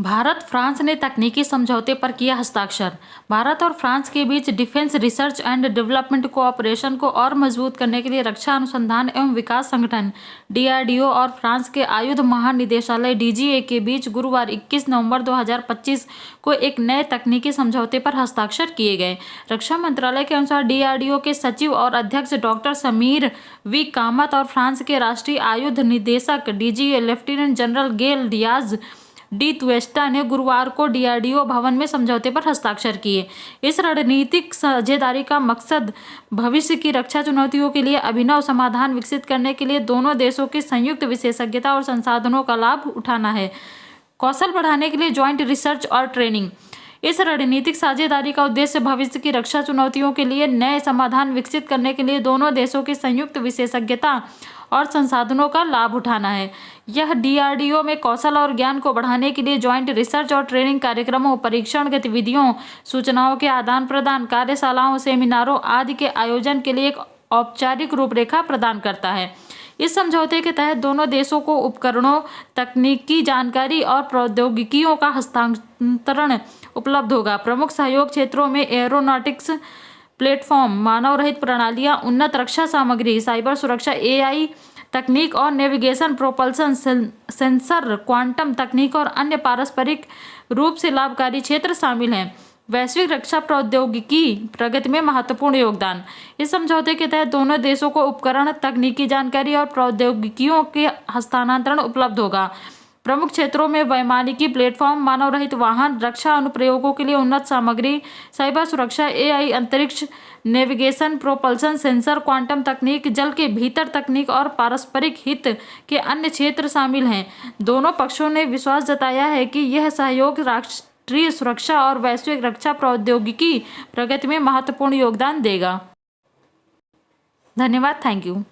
Bharat France ने तकनीकी समझौते पर किया हस्ताक्षर। भारत और फ्रांस के बीच defence research and development cooperation को और मजबूत करने के लिए रक्षा अनुसंधान एवं विकास संगठन डीआरडीओ और फ्रांस के आयुध महानिदेशालय डीजीए के बीच गुरुवार 21 नवंबर 2025 को एक नए तकनीकी समझौते पर हस्ताक्षर किए गए। रक्षा मंत्रालय के अनुसार डीआरडीओ के सचिव और अध्यक्ष डॉक्टर समीर वी कामत और फ्रांस के राष्ट्रीय आयुध निदेशक डीजीए लेफ्टिनेंट जनरल गेल डियाज डी त्वेस्टा ने गुरुवार को डीआरडीओ भवन में समझौते पर हस्ताक्षर किए। इस रणनीतिक साझेदारी का मकसद भविष्य की रक्षा चुनौतियों के लिए अभिनव समाधान विकसित करने के लिए दोनों देशों की संयुक्त विशेषज्ञता और संसाधनों का लाभ उठाना है। कौशल बढ़ाने के लिए ज्वाइंट रिसर्च और ट्रेनिंग। इस रणनीतिक साझेदारी का उद्देश्य भविष्य की रक्षा चुनौतियों के लिए नए समाधान विकसित करने के लिए दोनों देशों की संयुक्त विशेषज्ञता और संसाधनों का लाभ उठाना है। यह डीआरडीओ में कौशल और ज्ञान को बढ़ाने के लिए ज्वाइंट रिसर्च और ट्रेनिंग कार्यक्रमों, परीक्षण गतिविधियों, सूचनाओं के आदान प्रदान, कार्यशालाओं, सेमिनारों आदि के आयोजन के लिए एक औपचारिक रूपरेखा प्रदान करता है। इस समझौते के तहत दोनों देशों को उपकरणों, तकनीकी जानकारी और प्रौद्योगिकियों का हस्तांतरण उपलब्ध होगा। प्रमुख सहयोग क्षेत्रों में एरोनॉटिक्स प्लेटफॉर्म, मानव रहित प्रणालियां, उन्नत रक्षा सामग्री, साइबर सुरक्षा, एआई तकनीक और नेविगेशन, प्रोपल्सन सेंसर, क्वांटम तकनीक और अन्य पारस्परिक रूप से लाभकारी क्षेत्र शामिल हैं। वैश्विक रक्षा प्रौद्योगिकी प्रगति में महत्वपूर्ण योगदान। इस समझौते के तहत दोनों देशों को उपकरण, तकनीकी जानकारी और प्रौद्योगिकियों के हस्तांतरण उपलब्ध होगा। प्रमुख क्षेत्रों में वैमानिकी प्लेटफॉर्म, मानव रहित वाहन, रक्षा अनुप्रयोगों के लिए उन्नत सामग्री, साइबर सुरक्षा, एआई, अंतरिक्ष नेविगेशन, प्रोपल्सन सेंसर, क्वांटम तकनीक, जल के भीतर तकनीक और पारस्परिक हित के अन्य क्षेत्र शामिल हैं। दोनों पक्षों ने विश्वास जताया है कि यह सहयोग राष्ट्रीय सुरक्षा और वैश्विक रक्षा प्रौद्योगिकी प्रगति में महत्वपूर्ण योगदान देगा। धन्यवाद। Thank you.